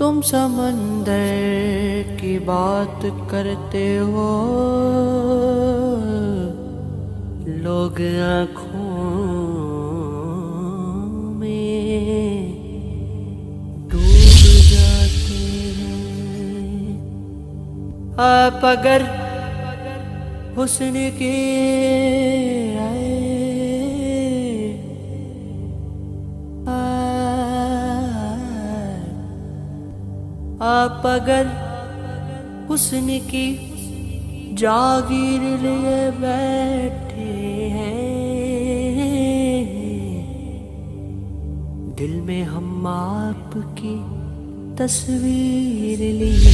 तुम समंदर की बात करते हो, लोग आँखों में डूब जाते हैं। आप अगर हुस्न के आए, आप अगर हुस्न की जागीर लिए बैठे हैं, दिल में हम आपकी तस्वीर लिए